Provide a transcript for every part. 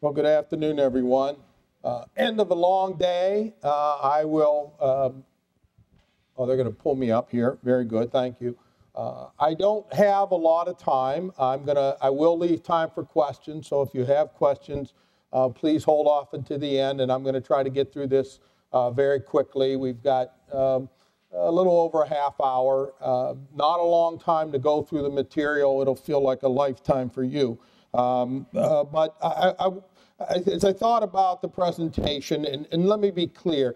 Well, good afternoon, everyone. End of a long day. I will, oh, they're going to pull me up here. Very good, thank you. I don't have a lot of time. I will leave time for questions, so if you have questions, please hold off until the end, and I'm going to try to get through this very quickly. We've got a little over a half hour, not a long time to go through the material. It'll feel like a lifetime for you. But as I thought about the presentation, and let me be clear,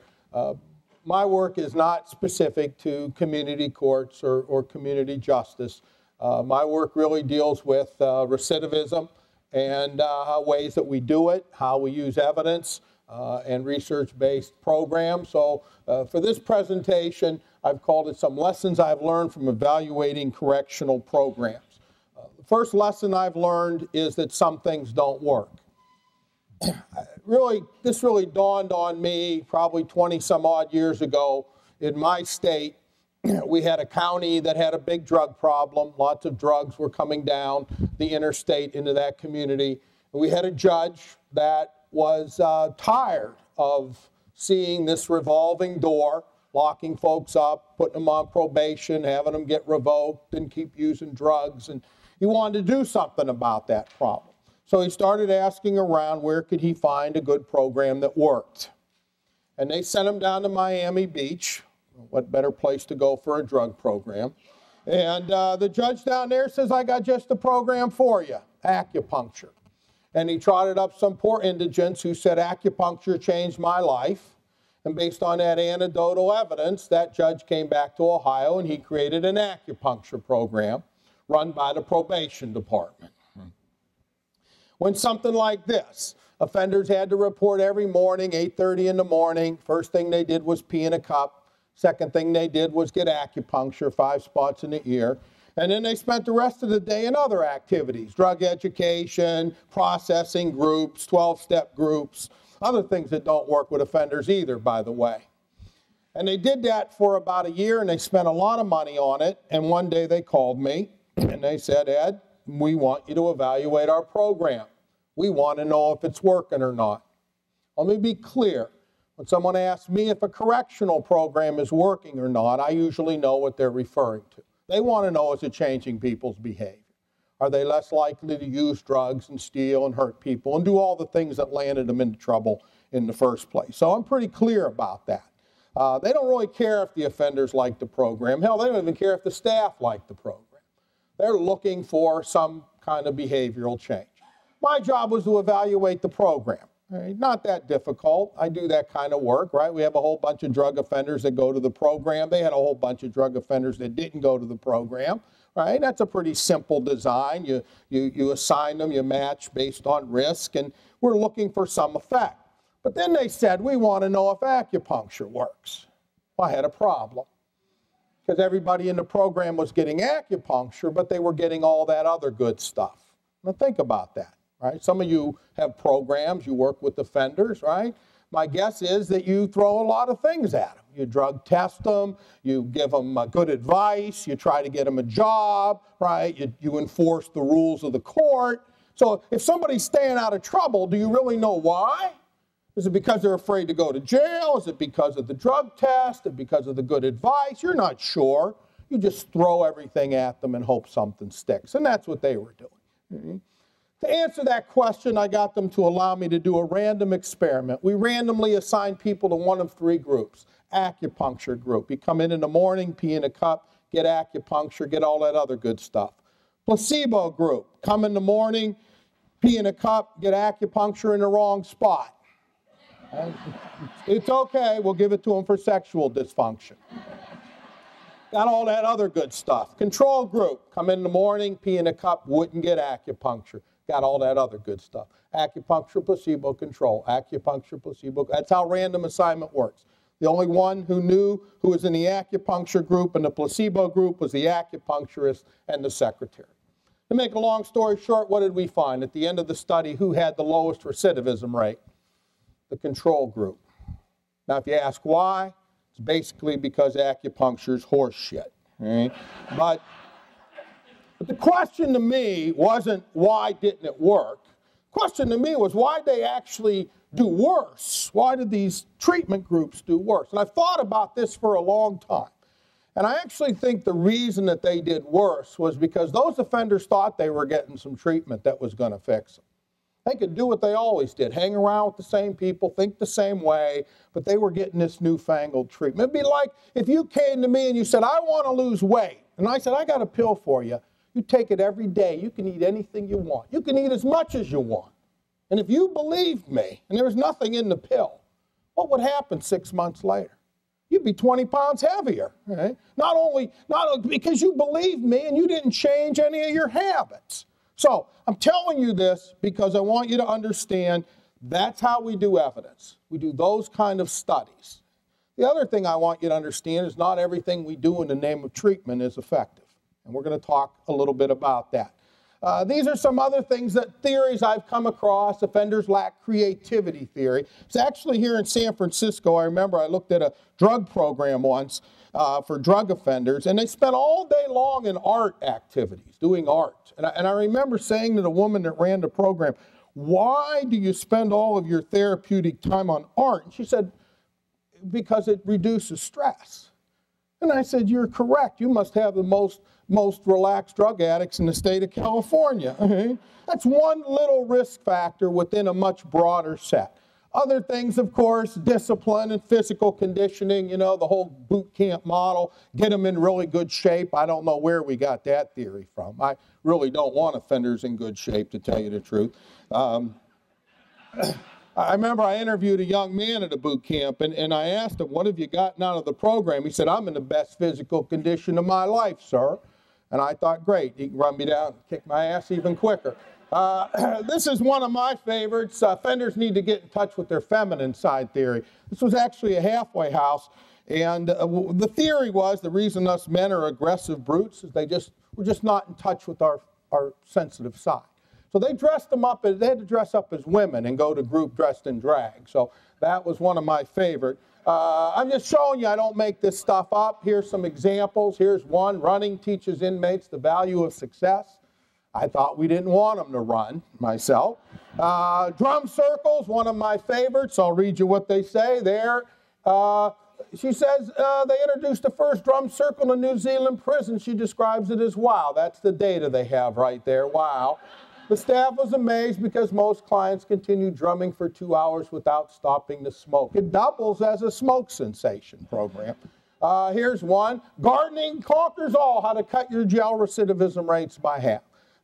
my work is not specific to community courts or community justice. My work really deals with recidivism and ways that we do it, how we use evidence and research-based programs. So for this presentation, I've called it Some Lessons I've Learned from Evaluating Correctional Programs. The first lesson I've learned is that some things don't work. This really dawned on me probably 20 some odd years ago. In my state, we had a county that had a big drug problem. Lots of drugs were coming down the interstate into that community. We had a judge that was tired of seeing this revolving door, locking folks up, putting them on probation, having them get revoked and keep using drugs. And he wanted to do something about that problem. So he started asking around where could he find a good program that worked. And they sent him down to Miami Beach. What better place to go for a drug program? And the judge down there says, I got just the program for you, acupuncture. And he trotted up some poor indigents who said acupuncture changed my life. And based on that anecdotal evidence, that judge came back to Ohio and he created an acupuncture program run by the probation department. When something like this, offenders had to report every morning, 8:30 in the morning. First thing they did was pee in a cup. Second thing they did was get acupuncture, 5 spots in the ear. And then they spent the rest of the day in other activities, drug education, processing groups, 12-step groups, other things that don't work with offenders either, by the way. And they did that for about a year, and they spent a lot of money on it. And one day they called me, and they said, Ed, we want you to evaluate our program. We want to know if it's working or not. Let me be clear. When someone asks me if a correctional program is working or not, I usually know what they're referring to. They want to know, is it changing people's behavior? Are they less likely to use drugs and steal and hurt people and do all the things that landed them into trouble in the first place? So I'm pretty clear about that. They don't really care if the offenders like the program. Hell, they don't even care if the staff like the program. They're looking for some kind of behavioral change. My job was to evaluate the program. Right? Not that difficult. I do that kind of work, right? We have a whole bunch of drug offenders that go to the program. They had a whole bunch of drug offenders that didn't go to the program, right? That's a pretty simple design. You assign them, you match based on risk, and we're looking for some effect. But then they said, we want to know if acupuncture works. Well, I had a problem. Because everybody in the program was getting acupuncture, but they were getting all that other good stuff. Now think about that, right? Some of you have programs, you work with offenders, right? My guess is that you throw a lot of things at them. You drug test them, you give them good advice, you try to get them a job, right? You enforce the rules of the court. So if somebody's staying out of trouble, do you really know why? Is it because they're afraid to go to jail? Is it because of the drug test? Is it because of the good advice? You're not sure. You just throw everything at them and hope something sticks. And that's what they were doing. Mm-hmm. To answer that question, I got them to allow me to do a random experiment. We randomly assign people to one of 3 groups. Acupuncture group. You come in the morning, pee in a cup, get acupuncture, get all that other good stuff. Placebo group. Come in the morning, pee in a cup, get acupuncture in the wrong spot. It's okay, we'll give it to them for sexual dysfunction. Got all that other good stuff. Control group, come in the morning, pee in a cup, wouldn't get acupuncture. Got all that other good stuff. Acupuncture, placebo, control. Acupuncture, placebo. That's how random assignment works. The only one who knew who was in the acupuncture group and the placebo group was the acupuncturist and the secretary. To make a long story short, what did we find? At the end of the study, who had the lowest recidivism rate? The control group. Now, if you ask why, it's basically because acupuncture is horse shit. Right? But the question to me wasn't why didn't it work. question to me was, why did they actually do worse? Why did these treatment groups do worse? And I've thought about this for a long time. And I actually think the reason that they did worse was because those offenders thought they were getting some treatment that was going to fix them. They could do what they always did, hang around with the same people, think the same way, but they were getting this newfangled treatment. It'd be like if you came to me and you said, I want to lose weight. And I said, I got a pill for you. You take it every day. You can eat anything you want. You can eat as much as you want. And if you believed me and there was nothing in the pill, what would happen 6 months later? You'd be 20 pounds heavier, right? Not only because you believed me and you didn't change any of your habits. So I'm telling you this because I want you to understand that's how we do evidence. We do those kind of studies. The other thing I want you to understand is not everything we do in the name of treatment is effective. And we're going to talk a little bit about that. These are some other theories I've come across. Offenders lack creativity theory. It's actually here in San Francisco. I remember I looked at a drug program once for drug offenders, and they spent all day long in art activities, doing art. And I remember saying to the woman that ran the program, why do you spend all of your therapeutic time on art? And she said, because it reduces stress. And I said, you're correct. You must have the most relaxed drug addicts in the state of California. That's one little risk factor within a much broader set. Other things, of course, discipline and physical conditioning, you know, the whole boot camp model, get them in really good shape. I don't know where we got that theory from. I really don't want offenders in good shape, to tell you the truth. I remember I interviewed a young man at a boot camp, and I asked him, what have you gotten out of the program? He said, I'm in the best physical condition of my life, sir. And I thought, great, he can run me down and kick my ass even quicker. This is one of my favorites. Offenders need to get in touch with their feminine side theory. This was actually a halfway house, and the theory was the reason us men are aggressive brutes is we're just not in touch with our sensitive side. So they dressed them up, they had to dress up as women and go to group dressed in drag. So that was one of my favorite. I'm just showing you I don't make this stuff up. Here's some examples. Here's one. Running teaches inmates the value of success. I thought we didn't want them to run, myself. Drum circles, one of my favorites. I'll read you what they say there. She says they introduced the first drum circle in New Zealand prison. She describes it as wow. That's the data they have right there. Wow. The staff was amazed because most clients continue drumming for 2 hours without stopping to smoke. It doubles as a smoke cessation program. Here's one. Gardening conquers all, how to cut your jail recidivism rates by half.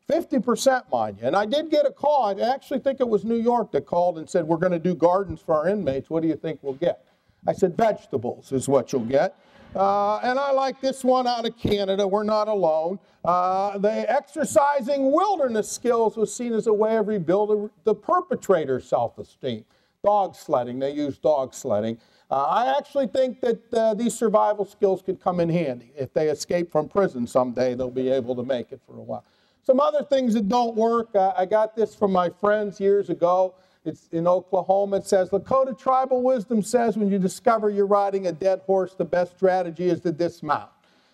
50%, mind you. And I did get a call. I actually think it was New York that called and said, we're going to do gardens for our inmates. What do you think we'll get? I said, vegetables is what you'll get. And I like this one out of Canada. We're not alone. The exercising wilderness skills was seen as a way of rebuilding the perpetrator's self-esteem. Dog sledding. They use dog sledding. I actually think that these survival skills could come in handy. If they escape from prison someday, they'll be able to make it for a while. Some other things that don't work. I got this from my friends years ago. It's in Oklahoma. It says, Lakota tribal wisdom says when you discover you're riding a dead horse, the best strategy is to dismount.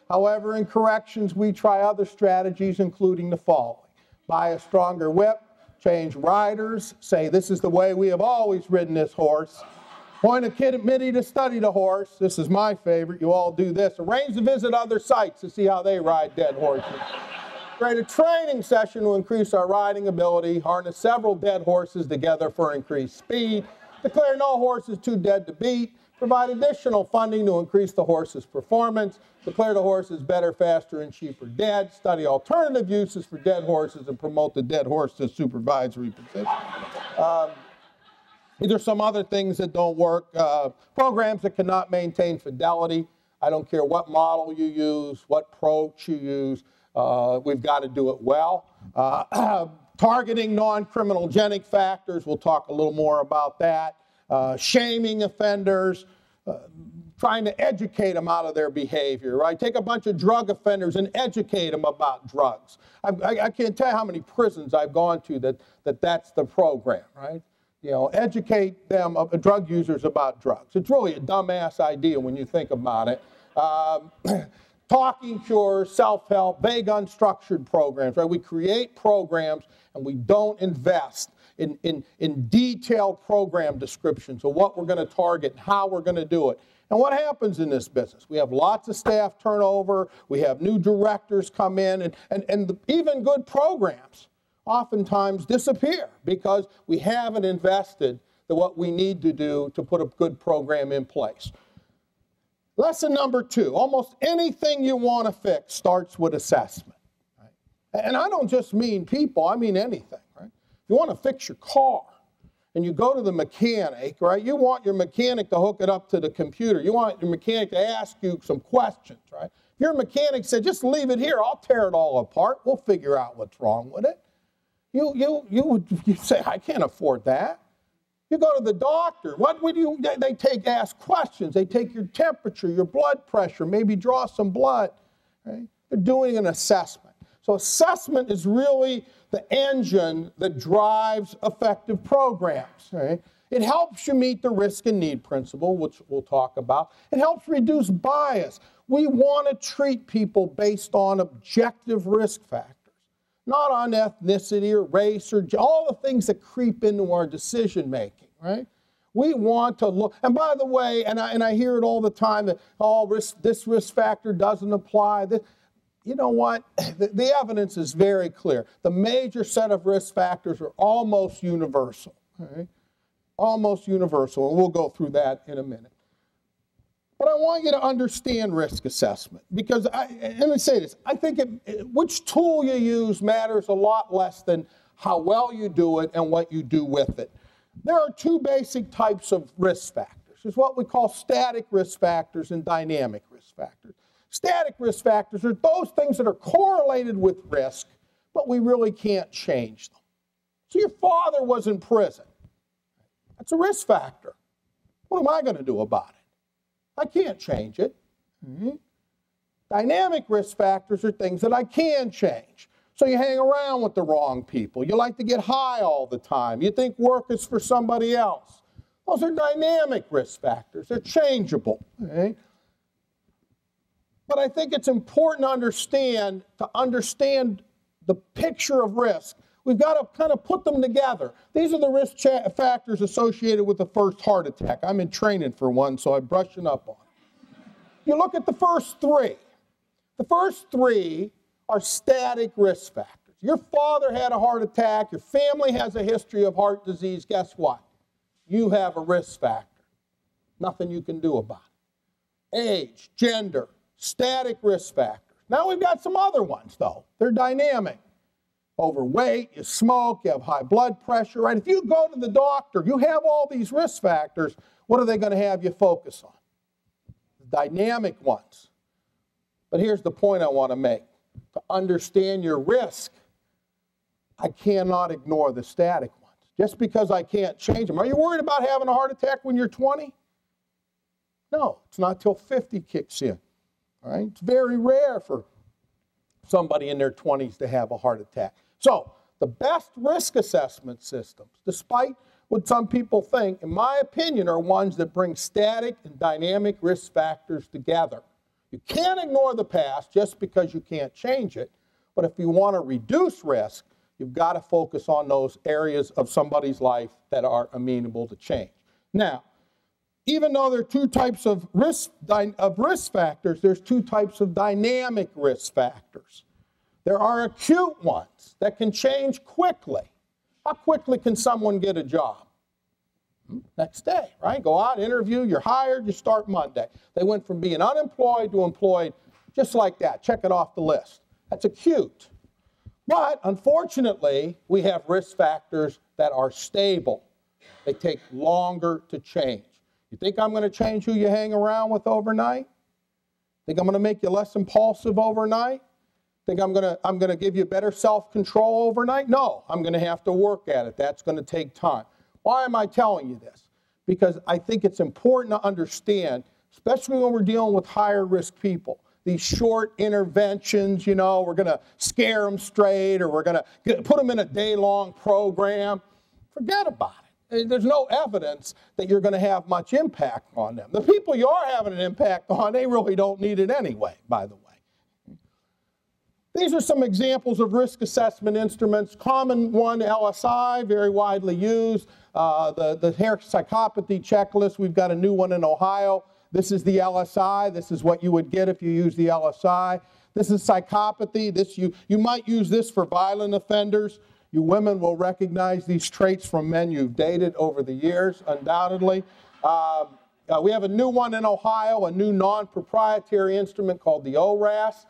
However, in corrections, we try other strategies, including the following. Buy a stronger whip, change riders, say this is the way we have always ridden this horse. Point a committee to study the horse. This is my favorite. You all do this. Arrange to visit other sites to see how they ride dead horses. Create a training session to increase our riding ability. Harness several dead horses together for increased speed. Declare no horse is too dead to beat. Provide additional funding to increase the horse's performance. Declare the horse is better, faster, and cheaper dead. Study alternative uses for dead horses and promote the dead horse to supervisory position. These are some other things that don't work. Programs that cannot maintain fidelity. I don't care what model you use, what approach you use. We've got to do it well. Targeting non-criminogenic factors, we'll talk a little more about that. Shaming offenders, trying to educate them out of their behavior, right? Take a bunch of drug offenders and educate them about drugs. I can't tell you how many prisons I've gone to that's the program, right? You know, educate them, drug users, about drugs. It's really a dumbass idea when you think about it. Talking cures, self-help, vague, unstructured programs, right? We create programs and we don't invest in detailed program descriptions of what we're going to target and how we're going to do it. And what happens in this business? We have lots of staff turnover, we have new directors come in, and even good programs oftentimes disappear because we haven't invested in what we need to do to put a good program in place. Lesson number 2, almost anything you want to fix starts with assessment. Right? And I don't just mean people, I mean anything. Right? If you want to fix your car and you go to the mechanic, right? You want your mechanic to hook it up to the computer. You want your mechanic to ask you some questions, right? If your mechanic said, just leave it here, I'll tear it all apart, we'll figure out what's wrong with it. You say, I can't afford that. You go to the doctor. What would you? They ask questions. They take your temperature, your blood pressure, maybe draw some blood. Right? They're doing an assessment. So assessment is really the engine that drives effective programs. Right? It helps you meet the risk and need principle, which we'll talk about. It helps reduce bias. We want to treat people based on objective risk factors, not on ethnicity or race or all the things that creep into our decision making, right? We want to look, and by the way, and I hear it all the time that, this risk factor doesn't apply. You know what? The evidence is very clear. The major set of risk factors are almost universal, right? Almost universal, and we'll go through that in a minute. But I want you to understand risk assessment because, let me say this, I think which tool you use matters a lot less than how well you do it and what you do with it. There are 2 basic types of risk factors. There's what we call static risk factors and dynamic risk factors. Static risk factors are those things that are correlated with risk, but we really can't change them. So your father was in prison. That's a risk factor. What am I going to do about it? I can't change it. Mm-hmm. Dynamic risk factors are things that I can change. So you hang around with the wrong people. You like to get high all the time. You think work is for somebody else. Those are dynamic risk factors. They're changeable. Okay? But I think it's important to understand the picture of risk. We've got to kind of put them together. These are the risk factors associated with the first heart attack. I'm in training for one, so I'm brushing up on it. You look at the first 3. The first 3 are static risk factors. Your father had a heart attack. Your family has a history of heart disease. Guess what? You have a risk factor. Nothing you can do about it. Age, gender, static risk factors. Now we've got some other ones, though. They're dynamic. Overweight, you smoke, you have high blood pressure, right? If you go to the doctor, you have all these risk factors, what are they going to have you focus on? The dynamic ones. But here's the point I want to make. To understand your risk, I cannot ignore the static ones. Just because I can't change them. Are you worried about having a heart attack when you're 20? No, it's not till 50 kicks in. All right? It's very rare for somebody in their 20s to have a heart attack. So, the best risk assessment systems, despite what some people think, in my opinion, are ones that bring static and dynamic risk factors together. You can't ignore the past just because you can't change it, but if you want to reduce risk, you've got to focus on those areas of somebody's life that are amenable to change. Now, even though there are 2 types of risk factors, there's 2 types of dynamic risk factors. There are acute ones that can change quickly. How quickly can someone get a job? Next day, right? Go out, interview, you're hired, you start Monday. They went from being unemployed to employed just like that. Check it off the list. That's acute. But unfortunately, we have risk factors that are stable. They take longer to change. You think I'm going to change who you hang around with overnight? Think I'm going to make you less impulsive overnight? Think I'm going to give you better self-control overnight? No, I'm going to have to work at it. That's going to take time. Why am I telling you this? Because I think it's important to understand, especially when we're dealing with higher risk people, these short interventions, we're going to scare them straight or we're going to put them in a day-long program. Forget about it. There's no evidence that you're going to have much impact on them. The people you are having an impact on, they really don't need it anyway, by the way. These are some examples of risk assessment instruments. Common one, LSI, very widely used. The hair psychopathy checklist, we've got a new one in Ohio. This is the LSI. This is what you would get if you use the LSI. This is psychopathy. You might use this for violent offenders. You women will recognize these traits from men you've dated over the years, undoubtedly. We have a new one in Ohio, a new non-proprietary instrument called the ORAS.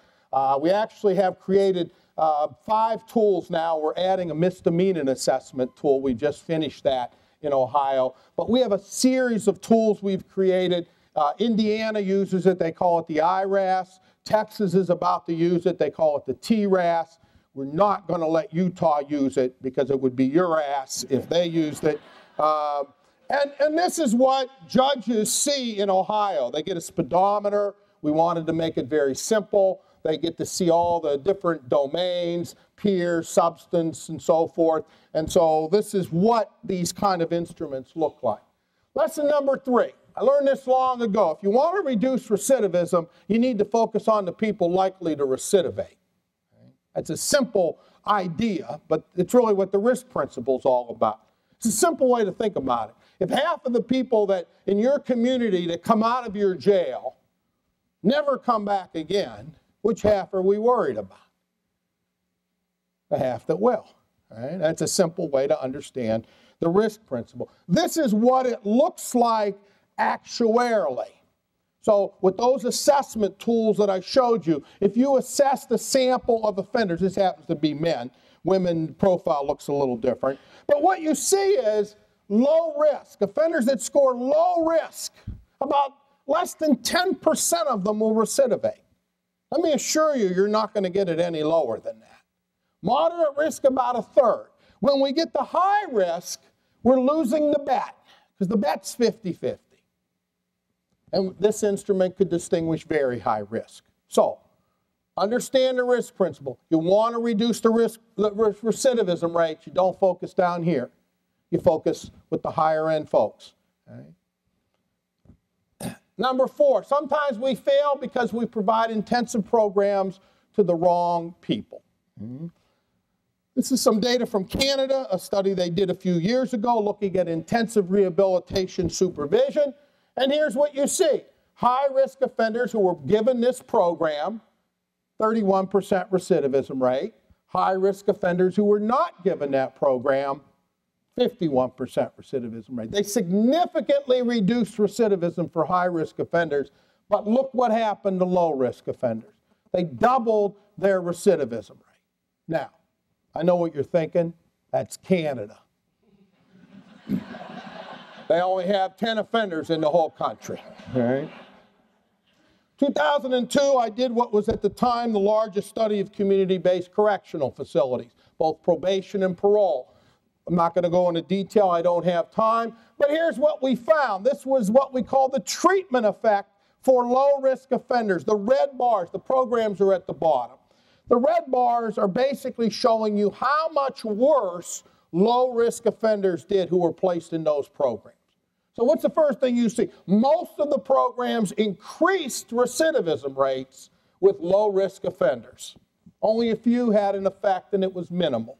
We actually have created 5 tools now. We're adding a misdemeanor assessment tool. We just finished that in Ohio. But we have a series of tools we've created. Indiana uses it. They call it the IRAS. Texas is about to use it. They call it the TRAS. We're not going to let Utah use it because it would be your ass if they used it. And this is what judges see in Ohio. They get a speedometer. We wanted to make it very simple. They get to see all the different domains, peer, substance, and so forth. And so this is what these kind of instruments look like. Lesson number 3. I learned this long ago. If you want to reduce recidivism, you need to focus on the people likely to recidivate. That's a simple idea, but it's really what the risk principle is all about. It's a simple way to think about it. If half of the people that in your community that come out of your jail never come back again, which half are we worried about? The half that will. Right? That's a simple way to understand the risk principle. This is what it looks like actuarially. So with those assessment tools that I showed you, if you assess the sample of offenders, this happens to be men, women profile looks a little different, but what you see is low risk, offenders that score low risk, about less than 10% of them will recidivate. Let me assure you, you're not going to get it any lower than that. Moderate risk, about 1/3. When we get to high risk, we're losing the bet, because the bet's 50-50. And this instrument could distinguish very high risk. So, understand the risk principle. You want to reduce the recidivism rate. You don't focus down here. You focus with the higher end folks. Right? Number 4, sometimes we fail because we provide intensive programs to the wrong people. This is some data from Canada, a study they did a few years ago looking at intensive rehabilitation supervision. And here's what you see. High-risk offenders who were given this program, 31% recidivism rate. High-risk offenders who were not given that program, 51% recidivism rate. They significantly reduced recidivism for high-risk offenders, but look what happened to low-risk offenders. They doubled their recidivism rate. Now, I know what you're thinking. That's Canada. They only have 10 offenders in the whole country. All right. 2002, I did what was at the time the largest study of community-based correctional facilities, both probation and parole. I'm not going to go into detail, I don't have time, but here's what we found. This was what we call the treatment effect for low-risk offenders. The red bars, the programs are at the bottom. The red bars are basically showing you how much worse low-risk offenders did who were placed in those programs. So what's the first thing you see? Most of the programs increased recidivism rates with low-risk offenders. Only a few had an effect, and it was minimal.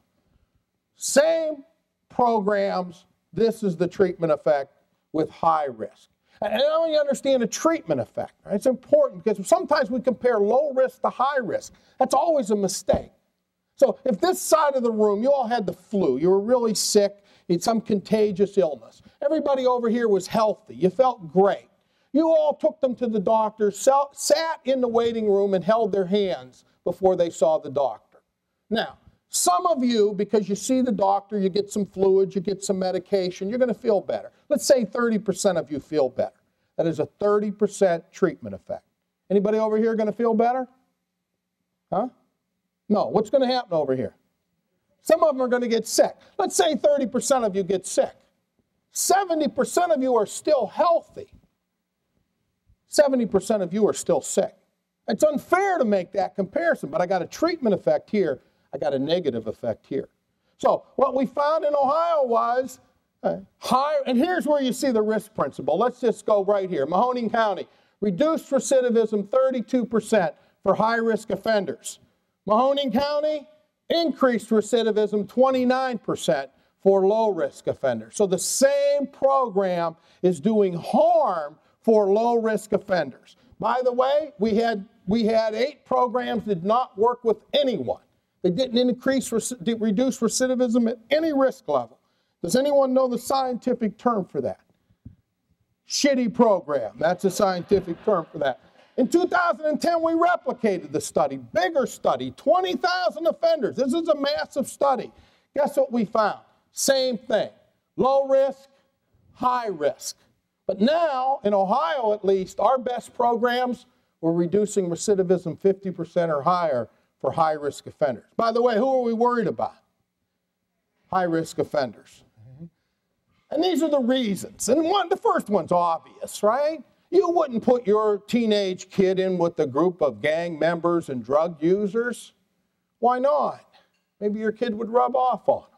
Same programs, this is the treatment effect with high risk. And I only understand the treatment effect. Right? It's important because sometimes we compare low risk to high risk. That's always a mistake. So if this side of the room, you all had the flu, you were really sick, you had some contagious illness. Everybody over here was healthy. You felt great. You all took them to the doctor, sat in the waiting room and held their hands before they saw the doctor. Now, some of you, because you see the doctor, you get some fluids, you get some medication, you're going to feel better. Let's say 30% of you feel better. That is a 30% treatment effect. Anybody over here going to feel better? Huh? No. What's going to happen over here? Some of them are going to get sick. Let's say 30% of you get sick. 70% of you are still healthy. 70% of you are still sick. It's unfair to make that comparison, but I got a treatment effect here. I got a negative effect here. So what we found in Ohio was higher, and here's where you see the risk principle. Let's just go right here. Mahoning County, reduced recidivism 32% for high-risk offenders. Mahoning County, increased recidivism 29% for low-risk offenders. So the same program is doing harm for low-risk offenders. By the way, we had 8 programs that did not work with anyone. They didn't reduce recidivism at any risk level. Does anyone know the scientific term for that? Shitty program. That's a scientific term for that. In 2010, we replicated the study, bigger study, 20,000 offenders. This is a massive study. Guess what we found? Same thing, low risk, high risk. But now, in Ohio at least, our best programs were reducing recidivism 50% or higher for high-risk offenders. By the way, who are we worried about? High-risk offenders. And these are the reasons. And the first one's obvious, right? You wouldn't put your teenage kid in with a group of gang members and drug users. Why not? Maybe your kid would rub off on them.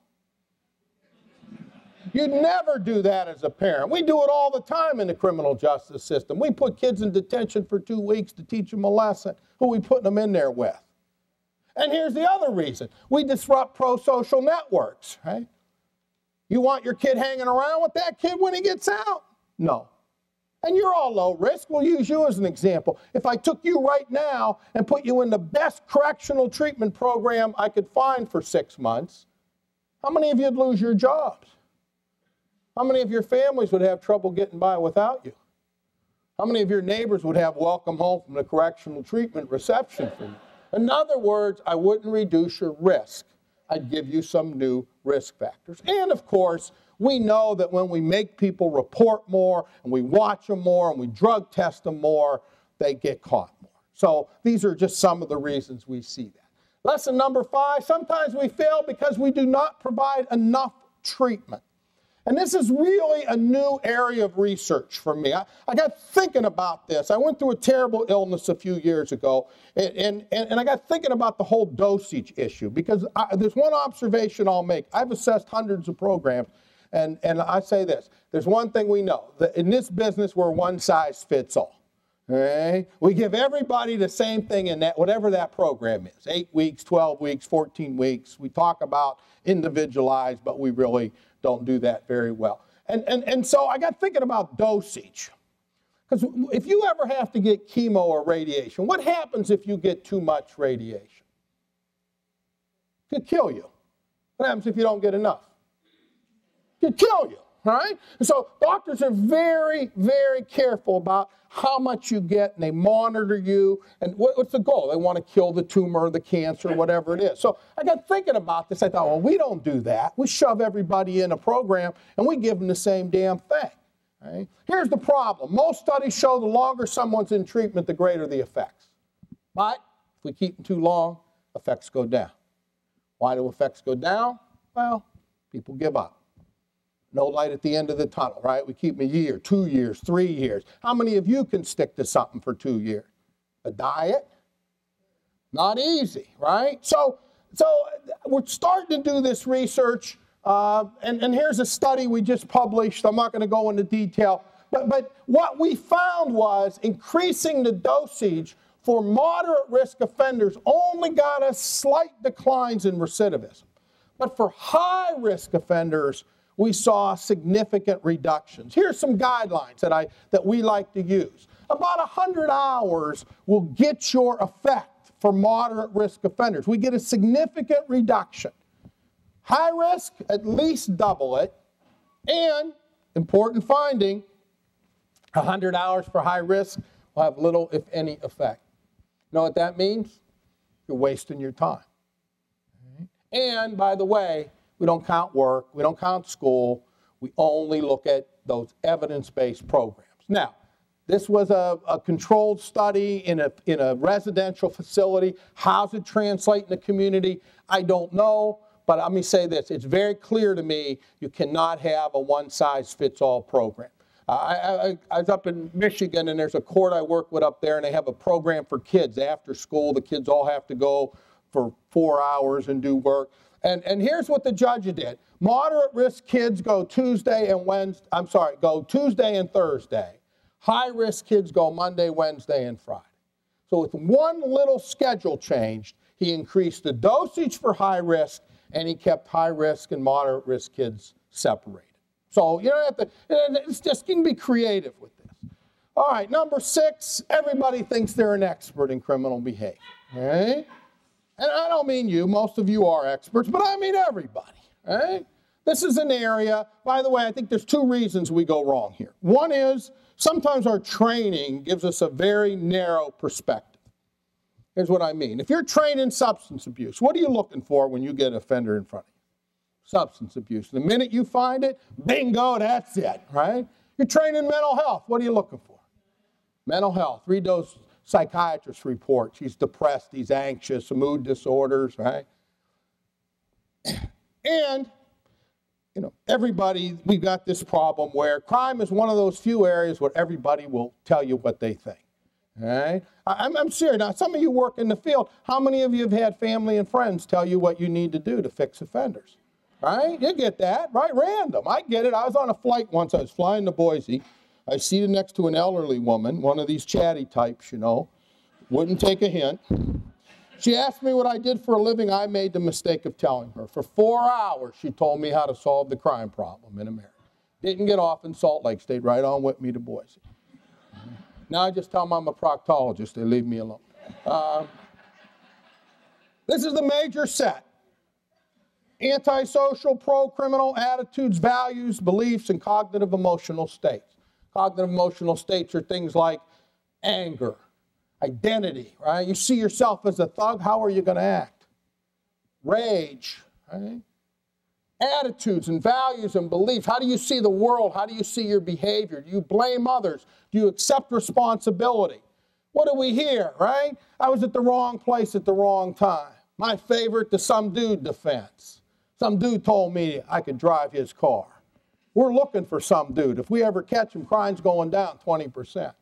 You'd never do that as a parent. We do it all the time in the criminal justice system. We put kids in detention for 2 weeks to teach them a lesson. Who are we putting them in there with? And here's the other reason. We disrupt pro-social networks, right? You want your kid hanging around with that kid when he gets out? No. And you're all low risk. We'll use you as an example. If I took you right now and put you in the best correctional treatment program I could find for 6 months, how many of you would lose your jobs? How many of your families would have trouble getting by without you? How many of your neighbors would have welcome home from the correctional treatment reception for you? In other words, I wouldn't reduce your risk. I'd give you some new risk factors. And of course, we know that when we make people report more and we watch them more and we drug test them more, they get caught more. So these are just some of the reasons we see that. Lesson number 5, sometimes we fail because we do not provide enough treatment. And this is really a new area of research for me. I got thinking about this. I went through a terrible illness a few years ago, and I got thinking about the whole dosage issue, because there's one observation I'll make. I've assessed hundreds of programs, and I say this. There's one thing we know, that in this business, we're one size fits all. Okay? We give everybody the same thing in that, whatever that program is, 8 weeks, 12 weeks, 14 weeks. We talk about individualized, but we really don't do that very well. And so I got thinking about dosage. Because if you ever have to get chemo or radiation, what happens if you get too much radiation? It could kill you. What happens if you don't get enough? It could kill you, right? And so doctors are very, very careful about how much you get, and they monitor you. And what's the goal? They want to kill the tumor or the cancer, whatever it is. So I got thinking about this. I thought, well, we don't do that. We shove everybody in a program, and we give them the same damn thing. Right? Here's the problem. Most studies show the longer someone's in treatment, the greater the effects. But if we keep them too long, effects go down. Why do effects go down? Well, people give up. No light at the end of the tunnel, right? We keep them a year, 2 years, 3 years. How many of you can stick to something for 2 years? A diet? Not easy, right? So we're starting to do this research, and here's a study we just published. I'm not going to go into detail, but what we found was increasing the dosage for moderate risk offenders only got us slight declines in recidivism. But for high risk offenders, we saw significant reductions. Here's some guidelines that we like to use. About 100 hours will get your effect for moderate risk offenders. We get a significant reduction. High risk, at least double it. And, important finding, 100 hours for high risk will have little, if any, effect. You know what that means? You're wasting your time. And, by the way, we don't count work, we don't count school, we only look at those evidence-based programs. Now, this was a controlled study in a residential facility. How's it translate in the community? I don't know, but let me say this. It's very clear to me you cannot have a one-size-fits-all program. I was up in Michigan, and there's a court I work with up there, and they have a program for kids after school. The kids all have to go for 4 hours and do work. And here's what the judge did. Moderate risk kids go Tuesday and Thursday. High risk kids go Monday, Wednesday, and Friday. So with one little schedule changed, He increased the dosage for high risk, and he kept high risk and moderate risk kids separated. So you don't have to, it's just, you can be creative with this. All right, number 6, everybody thinks they're an expert in criminal behavior, right? And I don't mean you, most of you are experts, but I mean everybody, right? This is an area, by the way, I think there's 2 reasons we go wrong here. One is, sometimes our training gives us a very narrow perspective. Here's what I mean. If you're trained in substance abuse, what are you looking for when you get an offender in front of you? Substance abuse. The minute you find it, bingo, that's it, right? You're trained in mental health. What are you looking for? Mental health. Read those psychiatrist reports. He's depressed, he's anxious, mood disorders, right? And, you know, everybody, we've got this problem where crime is one of those few areas where everybody will tell you what they think. All right? I'm serious. Now, some of you work in the field. How many of you have had family and friends tell you what you need to do to fix offenders? Right? You get that, right? Random. I get it. I was on a flight once. I was flying to Boise. I was seated next to an elderly woman, one of these chatty types, you know, wouldn't take a hint. She asked me what I did for a living. I made the mistake of telling her. For 4 hours, she told me how to solve the crime problem in America. Didn't get off in Salt Lake, stayed right on with me to Boise. Now I just tell them I'm a proctologist. They leave me alone. This is the major set. Antisocial, pro-criminal attitudes, values, beliefs, and cognitive emotional states. Cognitive emotional states are things like anger, identity, right? You see yourself as a thug, how are you going to act? Rage, right? Attitudes and values and beliefs. How do you see the world? How do you see your behavior? Do you blame others? Do you accept responsibility? What do we hear, right? I was at the wrong place at the wrong time. My favorite, the some dude defense. Some dude told me I could drive his car. We're looking for some dude. If we ever catch him, crime's going down 20%.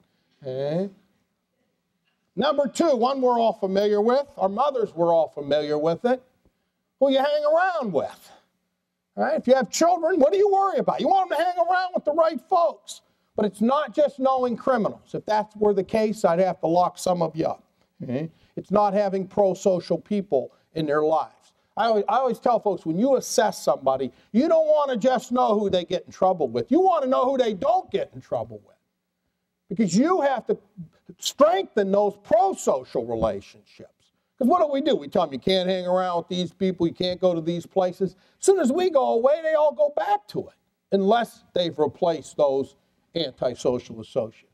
Okay? Number 2, one we're all familiar with. Our mothers were all familiar with it. Who you hang around with. Right? If you have children, what do you worry about? You want them to hang around with the right folks. But it's not just knowing criminals. If that were the case, I'd have to lock some of you up. Okay? It's not having pro-social people in their lives. I always tell folks, when you assess somebody, you don't want to just know who they get in trouble with. You want to know who they don't get in trouble with. Because you have to strengthen those pro-social relationships. Because what do? We tell them you can't hang around with these people, you can't go to these places. As soon as we go away, they all go back to it, unless they've replaced those antisocial associates.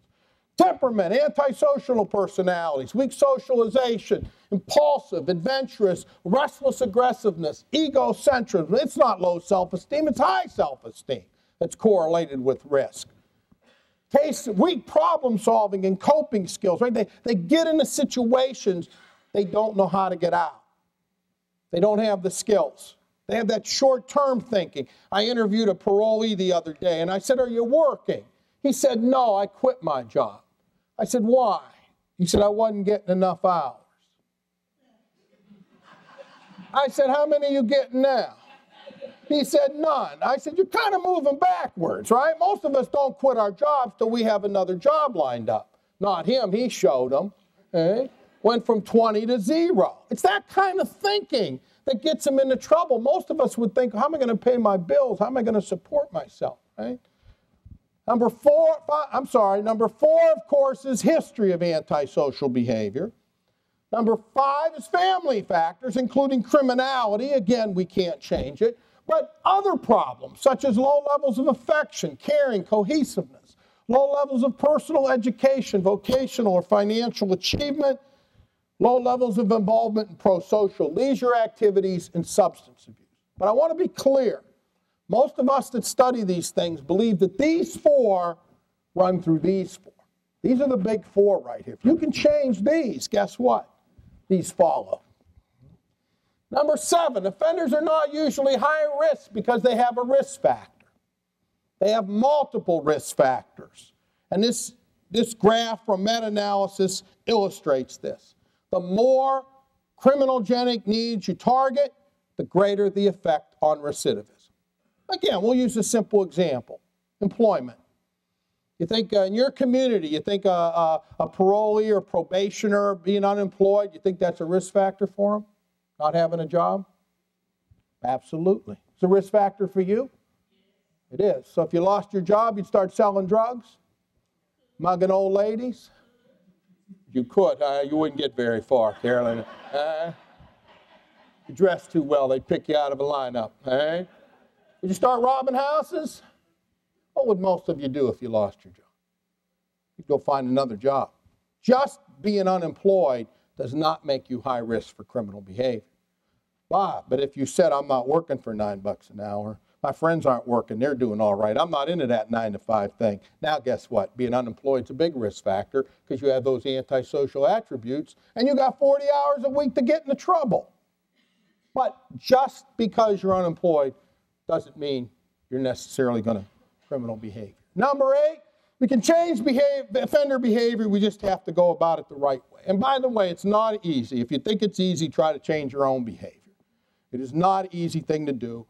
Temperament, antisocial personalities, weak socialization, impulsive, adventurous, restless aggressiveness, egocentrism. It's not low self-esteem, it's high self-esteem that's correlated with risk. Weak problem solving and coping skills, right? They get into situations they don't know how to get out. They don't have the skills. They have that short-term thinking. I interviewed a parolee the other day, and I said, "Are you working?" He said, "No, I quit my job." I said, "Why?" He said, "I wasn't getting enough hours." I said, "How many are you getting now?" He said, "None." I said, "You're kind of moving backwards, right? Most of us don't quit our jobs till we have another job lined up." Not him, he showed them. Okay? Went from 20 to 0. It's that kind of thinking that gets him into trouble. Most of us would think, how am I going to pay my bills? How am I going to support myself, right? Number 4, of course, is history of antisocial behavior. Number 5 is family factors, including criminality. Again, we can't change it. But other problems, such as low levels of affection, caring, cohesiveness, low levels of personal education, vocational or financial achievement, low levels of involvement in pro-social leisure activities, and substance abuse. But I want to be clear. Most of us that study these things believe that these 4 run through these 4. These are the big 4 right here. If you can change these, guess what? These follow. Number 7, offenders are not usually high risk because they have a risk factor. They have multiple risk factors. And this graph from meta-analysis illustrates this. The more criminogenic needs you target, the greater the effect on recidivism. Again, we'll use a simple example. Employment. You think in your community, you think a parolee or probationer being unemployed, you think that's a risk factor for them? Not having a job? Absolutely. It's a risk factor for you? It is. So if you lost your job, you'd start selling drugs? Mugging old ladies? You could. You wouldn't get very far, Carolyn. You dress too well, they'd pick you out of a lineup. Would you start robbing houses? What would most of you do if you lost your job? You'd go find another job. Just being unemployed does not make you high risk for criminal behavior. But if you said, I'm not working for $9 an hour, my friends aren't working, they're doing all right, I'm not into that 9 to 5 thing. Now guess what? Being unemployed is a big risk factor because you have those antisocial attributes and you got 40 hours a week to get into trouble. But just because you're unemployed doesn't mean you're necessarily going to criminal behavior. Number 8, we can change offender behavior, we just have to go about it the right way. And by the way, it's not easy. If you think it's easy, try to change your own behavior. It is not an easy thing to do.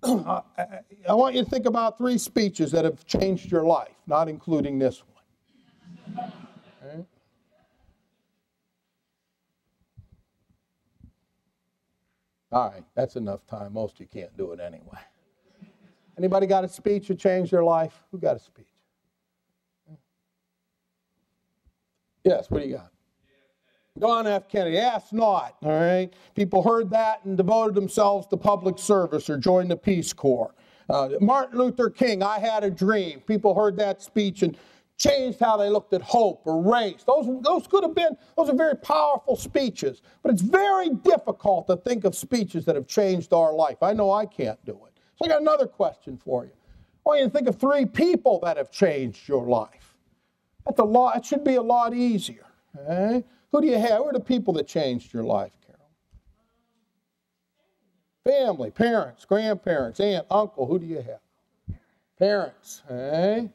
I want you to think about 3 speeches that have changed your life, not including this one. Okay. All right, that's enough time. Most of you can't do it anyway. Anybody got a speech that changed their life? Who got a speech? Yes, what do you got? John F. Kennedy, ask not, all right? People heard that and devoted themselves to public service or joined the Peace Corps. Martin Luther King, I had a dream. People heard that speech and changed how they looked at hope or race. Those could have been, those are very powerful speeches, but it's very difficult to think of speeches that have changed our life. I know I can't do it. So I got another question for you. I want you to think of 3 people that have changed your life. That's a lot, it should be a lot easier, okay? Who do you have? Who are the people that changed your life, Carol? Family, parents, grandparents, aunt, uncle. Who do you have? Parents, eh?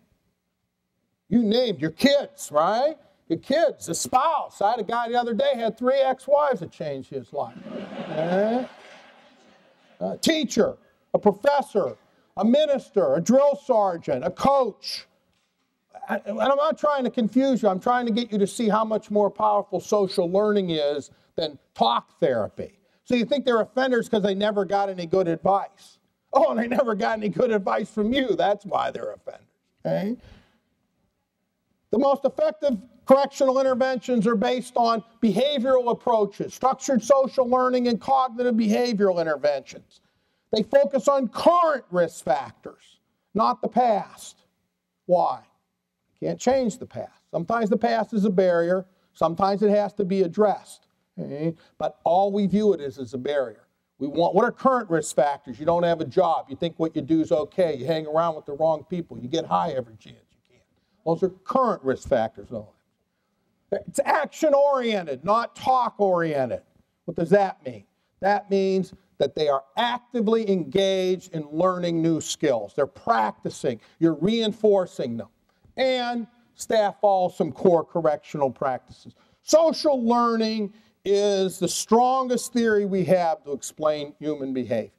You named your kids, right? Your kids, the spouse. I had a guy the other day had 3 ex-wives that changed his life. A teacher, a professor, a minister, a drill sergeant, a coach. And I'm not trying to confuse you. I'm trying to get you to see how much more powerful social learning is than talk therapy. So you think they're offenders because they never got any good advice. Oh, and they never got any good advice from you. That's why they're offenders. Okay? The most effective correctional interventions are based on behavioral approaches, structured social learning, and cognitive behavioral interventions. They focus on current risk factors, not the past. Why? Can't change the past. Sometimes the past is a barrier. Sometimes it has to be addressed. Okay? But all we view it as a barrier. What are current risk factors? You don't have a job. You think what you do is okay. You hang around with the wrong people. You get high every chance you can. Those are current risk factors. It's action-oriented, not talk-oriented. What does that mean? That means that they are actively engaged in learning new skills. They're practicing. You're reinforcing them. And staff follows some core correctional practices. Social learning is the strongest theory we have to explain human behavior.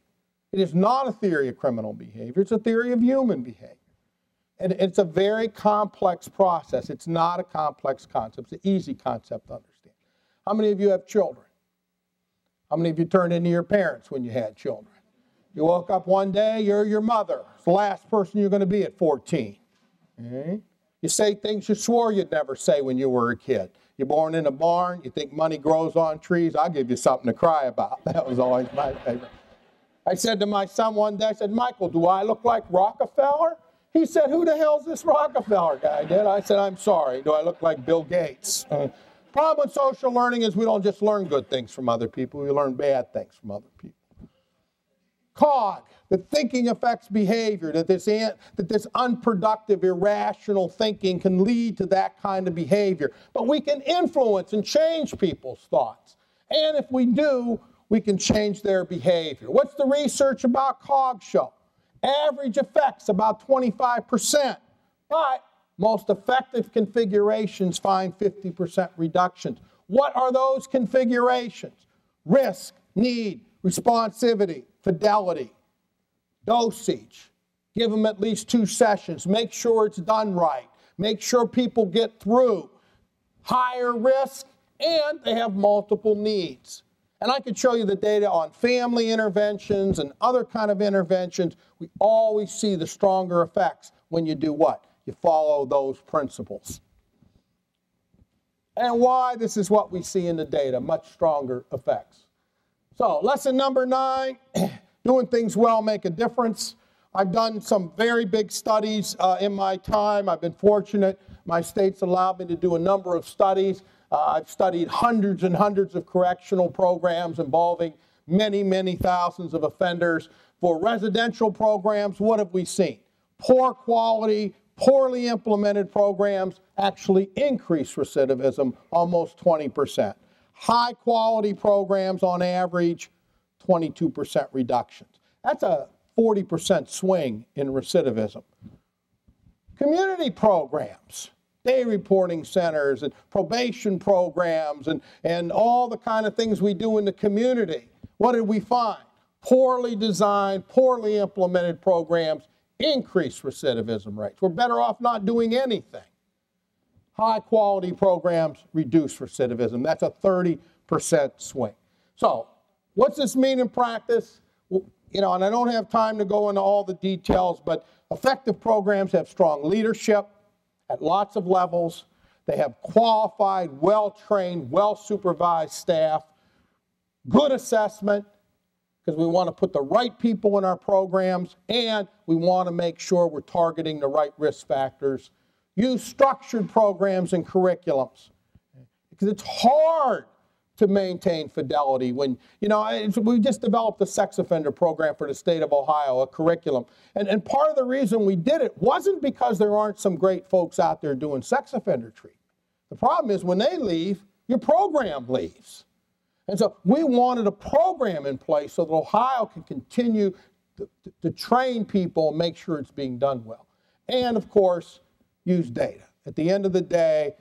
It is not a theory of criminal behavior. It's a theory of human behavior. And it's a very complex process. It's not a complex concept. It's an easy concept to understand. How many of you have children? How many of you turned into your parents when you had children? You woke up one day, you're your mother. It's the last person you're going to be at 14. Okay? You say things you swore you'd never say when you were a kid. You're born in a barn, you think money grows on trees, I'll give you something to cry about. That was always my favorite. I said to my son one day, I said, Michael, do I look like Rockefeller? He said, who the hell's this Rockefeller guy? I said, I'm sorry, do I look like Bill Gates? Problem with social learning is we don't just learn good things from other people, we learn bad things from other people. COG, that thinking affects behavior, that this unproductive, irrational thinking can lead to that kind of behavior. But we can influence and change people's thoughts. And if we do, we can change their behavior. What's the research about COG show? Average effects about 25%, but most effective configurations find 50% reductions. What are those configurations? Risk, need, responsivity, fidelity, dosage. Give them at least 2 sessions. Make sure it's done right. Make sure people get through. Higher risk, and they have multiple needs. And I could show you the data on family interventions and other kind of interventions. We always see the stronger effects when you do what? You follow those principles. And why? This is what we see in the data, much stronger effects. So lesson number 9, doing things well make a difference. I've done some very big studies in my time. I've been fortunate. My state's allowed me to do a number of studies. I've studied hundreds and hundreds of correctional programs involving many, many thousands of offenders. For residential programs, what have we seen? Poor quality, poorly implemented programs actually increase recidivism almost 20%. High quality programs on average, 22% reductions. That's a 40% swing in recidivism. Community programs, day reporting centers and probation programs and all the kind of things we do in the community. What did we find? Poorly designed, poorly implemented programs increase recidivism rates. We're better off not doing anything. High quality programs reduce recidivism. That's a 30% swing. So what's this mean in practice? Well, you know, and I don't have time to go into all the details, but effective programs have strong leadership at lots of levels. They have qualified, well-trained, well-supervised staff, good assessment, because we want to put the right people in our programs, and we want to make sure we're targeting the right risk factors. Use structured programs and curriculums, because it's hard to maintain fidelity when, you know, we just developed a sex offender program for the state of Ohio, a curriculum. And part of the reason we did it wasn't because there aren't some great folks out there doing sex offender treatment. The problem is when they leave, your program leaves. And so we wanted a program in place so that Ohio can continue to train people and make sure it's being done well. And of course, use data. At the end of the day,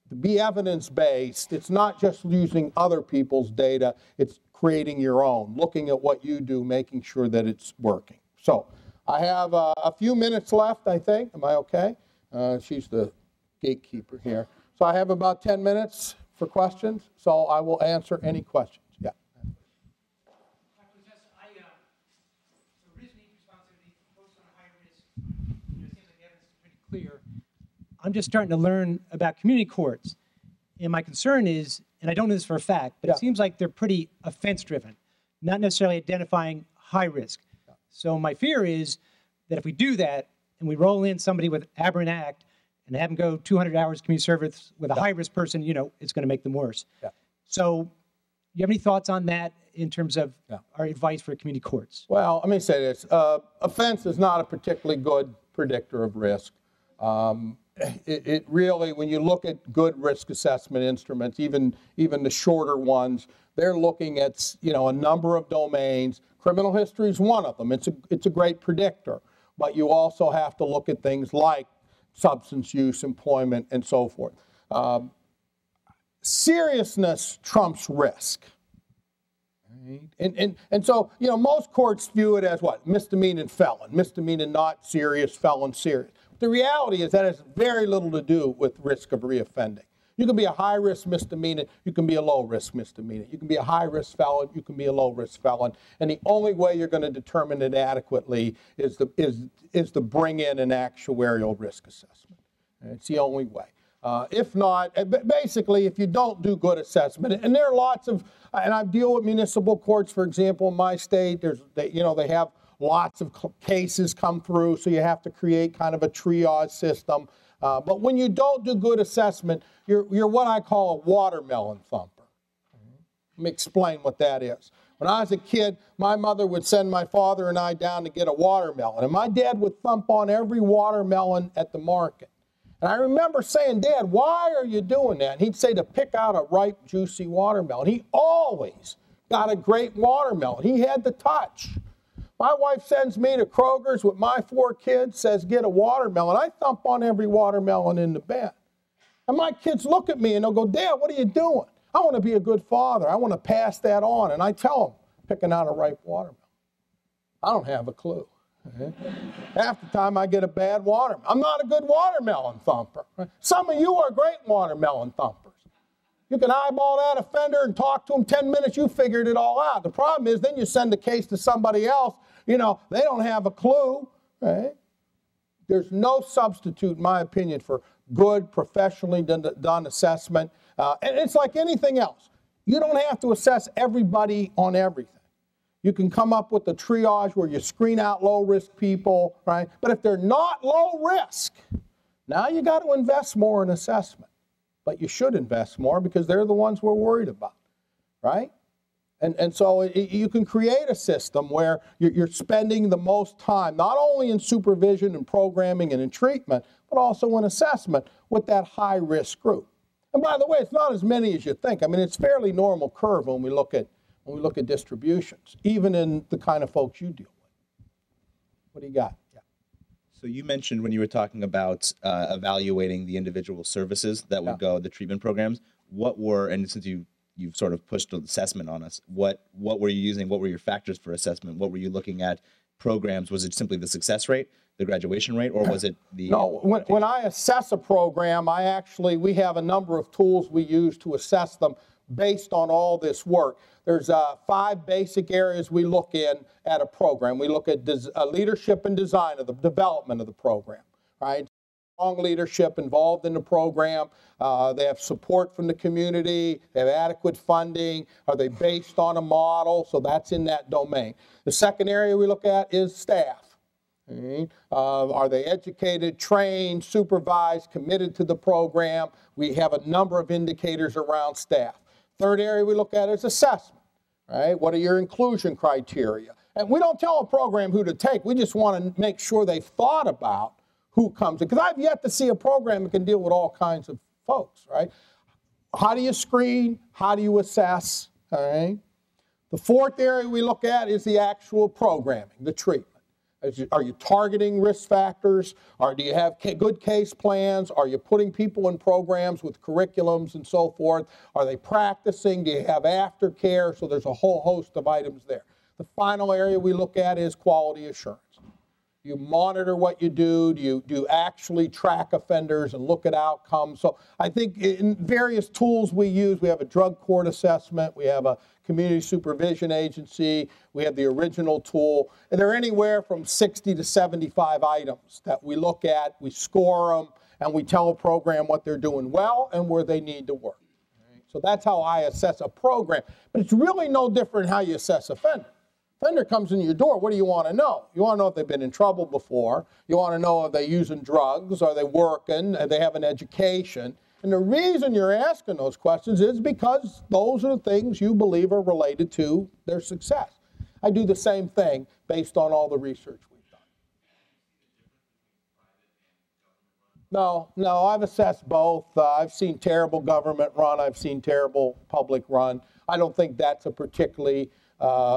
to be evidence-based, it's not just using other people's data, it's creating your own, looking at what you do, making sure that it's working. So I have a few minutes left, I think. Am I okay? She's the gatekeeper here. So I have about 10 minutes for questions, so I will answer any questions. Yeah. Dr. Latessa, the risk need responsibility focused on high risk, it seems like the evidence is pretty clear. I'm just starting to learn about community courts, and my concern is, and I don't know this for a fact, but it seems like they're pretty offense-driven, not necessarily identifying high risk. So my fear is that if we do that, and we roll in somebody with aberrant act, and have them go 200 hours community service with a high-risk person, you know, it's going to make them worse. So you have any thoughts on that in terms of our advice for community courts? Well, let me say this. Offense is not a particularly good predictor of risk. It really, when you look at good risk assessment instruments, even the shorter ones, they're looking at, you know, a number of domains. Criminal history is one of them. It's a great predictor. But you also have to look at things like substance use, employment, and so forth. Seriousness trumps risk. Right? And so, you know, most courts view it as what? Misdemeanor felon. Misdemeanor not serious, felon serious. The reality is that has very little to do with risk of reoffending. You can be a high-risk misdemeanor, you can be a low-risk misdemeanor. You can be a high-risk felon, you can be a low-risk felon. And the only way you're going to determine it adequately is to bring in an actuarial risk assessment. And it's the only way. If not, basically, if you don't do good assessment, and there are lots of, and I deal with municipal courts, for example, in my state, they have lots of cases come through, so you have to create kind of a triage system. But when you don't do good assessment, you're what I call a watermelon thumper. Let me explain what that is. When I was a kid, my mother would send my father and I down to get a watermelon, and my dad would thump on every watermelon at the market. And I remember saying, Dad, why are you doing that? And he'd say to pick out a ripe, juicy watermelon. He always got a great watermelon. He had the touch. My wife sends me to Kroger's with my 4 kids, says, get a watermelon. I thump on every watermelon in the bin. And my kids look at me and they'll go, Dad, what are you doing? I want to be a good father. I want to pass that on. And I tell them, picking out a ripe watermelon. I don't have a clue. Half the time I get a bad watermelon. I'm not a good watermelon thumper. Some of you are great watermelon thumpers. You can eyeball that offender and talk to him 10 minutes, you figured it all out. The problem is then you send the case to somebody else, you know, they don't have a clue, right? There's no substitute, in my opinion, for good, professionally done assessment. And it's like anything else. You don't have to assess everybody on everything. You can come up with a triage where you screen out low-risk people, right? But if they're not low risk, now you got to invest more in assessment. But you should invest more because they're the ones we're worried about, right? And so you can create a system where you're spending the most time, not only in supervision and programming and in treatment, but also in assessment with that high-risk group. And by the way, it's not as many as you think. I mean, it's fairly normal curve when we look at distributions, even in the kind of folks you deal with. What do you got? Yeah. So you mentioned when you were talking about evaluating the individual services that would go, the treatment programs, what were, and since you've sort of pushed an assessment on us, what were you using? What were your factors for assessment? What were you looking at programs? Was it simply the success rate, the graduation rate, or was it the... No, when I assess a program, we have a number of tools we use to assess them based on all this work. There's 5 basic areas we look in at a program. We look at leadership and design of the development of the program, right? Strong leadership involved in the program. They have support from the community. They have adequate funding. Are they based on a model? So that's in that domain. The second area we look at is staff. Okay. Are they educated, trained, supervised, committed to the program? We have a number of indicators around staff. Third area we look at is assessment, right? What are your inclusion criteria? And we don't tell a program who to take. We just want to make sure they've thought about who comes in. Because I've yet to see a program that can deal with all kinds of folks, right? How do you screen? How do you assess? All right. The fourth area we look at is the actual programming, the treatment. Are you targeting risk factors? Or do you have good case plans? Are you putting people in programs with curriculums and so forth? Are they practicing? Do you have aftercare? So there's a whole host of items there. The final area we look at is quality assurance. You monitor what you do. Do you actually track offenders and look at outcomes? So I think in various tools we use, we have a drug court assessment, we have a community supervision agency, we have the original tool, and they're anywhere from 60 to 75 items that we look at, we score them, and we tell a program what they're doing well and where they need to work. So that's how I assess a program. But it's really no different how you assess offender. Offender comes in your door, what do you want to know? You want to know if they've been in trouble before. You want to know if they're using drugs, are they working, do they have an education. And the reason you're asking those questions is because those are the things you believe are related to their success. I do the same thing based on all the research we've done. No, I've assessed both. I've seen terrible government run. I've seen terrible public run. I don't think that's a particularly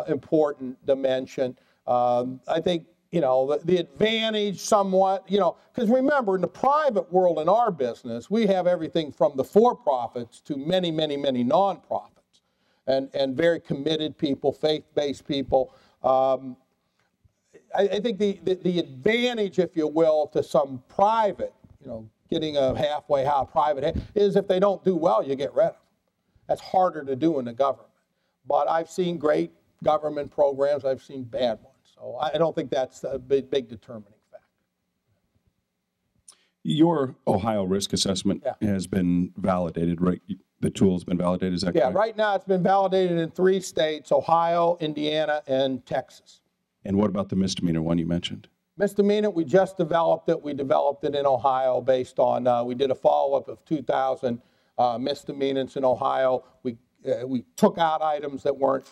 important dimension. I think, you know, the advantage somewhat, you know, because remember, in the private world in our business, we have everything from the for-profits to many, many, many non-profits and very committed people, faith-based people. I think the advantage, if you will, to some private, you know, getting a halfway house private is if they don't do well, you get rid of them. That's harder to do in the government. But I've seen great government programs. I've seen bad ones. So I don't think that's a big determining factor. Your Ohio risk assessment has been validated, right? The tool's been validated, is that correct? Yeah, right now it's been validated in 3 states, Ohio, Indiana, and Texas. And what about the misdemeanor one you mentioned? Misdemeanor, we just developed it. We developed it in Ohio based on, we did a follow-up of 2,000 misdemeanors in Ohio. We took out items that weren't,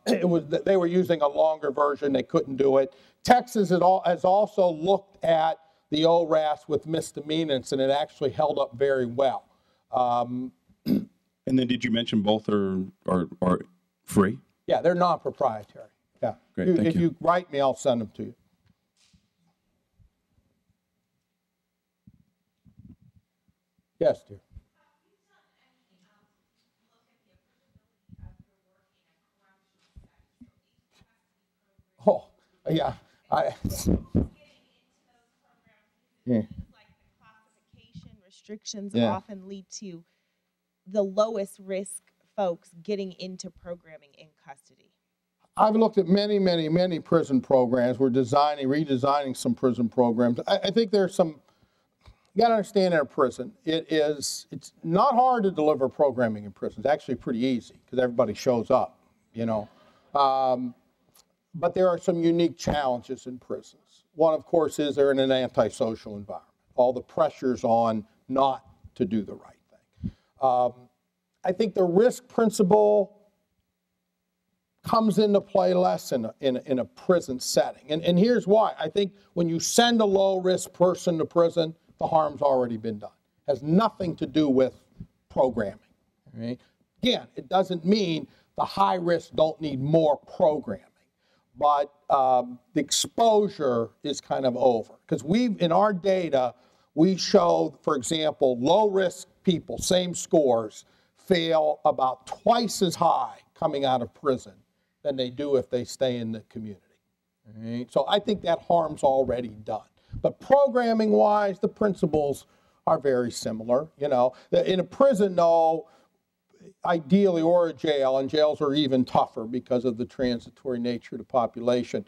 they were using a longer version, they couldn't do it. Texas has also looked at the ORAS with misdemeanors, and it actually held up very well. And then did you mention both are free? Yeah, they're non-proprietary. Yeah. Great, thank you. If you write me, I'll send them to you. Yes, dear. Oh, yeah. Yeah. Like the classification restrictions often lead to the lowest risk folks getting into programming in custody? I've looked at many, many, many prison programs. We're redesigning some prison programs. I think there's some, you got to understand in a prison, it's not hard to deliver programming in prison. It's actually pretty easy because everybody shows up, you know. But there are some unique challenges in prisons. One, of course, is they're in an antisocial environment. All the pressures on not to do the right thing. I think the risk principle comes into play less in a prison setting. And here's why. I think when you send a low-risk person to prison, the harm's already been done. It has nothing to do with programming. Right? Again, it doesn't mean the high risk don't need more programming. But the exposure is kind of over. Because in our data, we show, for example, low-risk people, same scores, fail about twice as high coming out of prison than they do if they stay in the community. Right? So I think that harm's already done. But programming-wise, the principles are very similar. You know, in a prison, though, ideally, or a jail, and jails are even tougher because of the transitory nature of the population,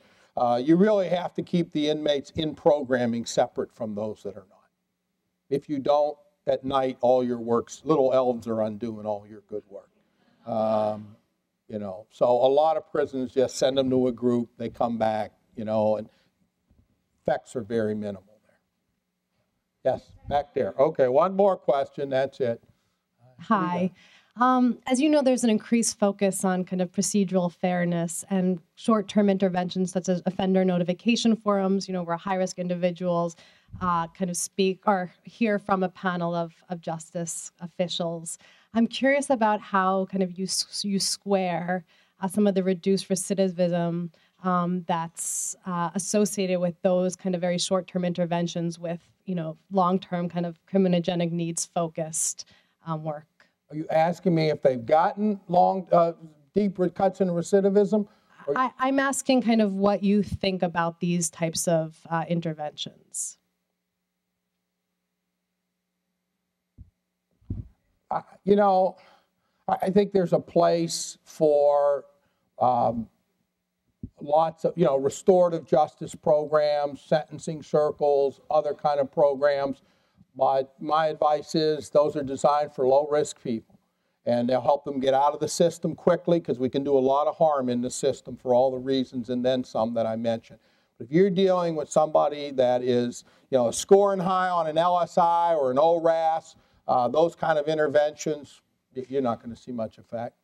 you really have to keep the inmates in programming separate from those that are not. If you don't, at night, all your works, little elves are undoing all your good work. You know, so a lot of prisons just send them to a group, they come back, you know, and effects are very minimal there. Yes, back there. Okay, one more question, that's it. Hi. As you know, there's an increased focus on kind of procedural fairness and short-term interventions such as offender notification forums, you know, where high-risk individuals kind of speak or hear from a panel of justice officials. I'm curious about how kind of you square some of the reduced recidivism that's associated with those kind of very short-term interventions with, you know, long-term kind of criminogenic needs focused work. Are you asking me if they've gotten deep cuts in recidivism? I'm asking kind of what you think about these types of interventions. You know, I think there's a place for lots of, you know, restorative justice programs, sentencing circles, other kind of programs. But my advice is those are designed for low-risk people, and they'll help them get out of the system quickly because we can do a lot of harm in the system for all the reasons and then some that I mentioned. But if you're dealing with somebody that is, you know, scoring high on an LSI or an ORAS, those kind of interventions, you're not going to see much effect.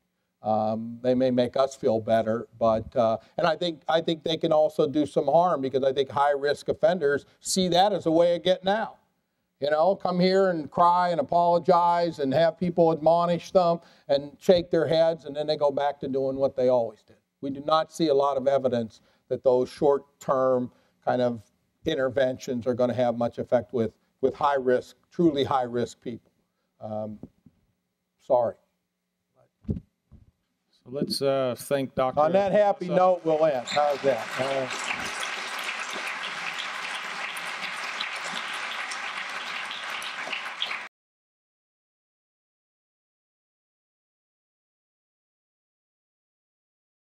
They may make us feel better, but and I think they can also do some harm because I think high-risk offenders see that as a way of getting out. You know, come here and cry and apologize and have people admonish them and shake their heads, and then they go back to doing what they always did. We do not see a lot of evidence that those short-term kind of interventions are going to have much effect with high-risk, truly high-risk people. Sorry. So let's thank Dr. On that happy note, we'll end. How's that?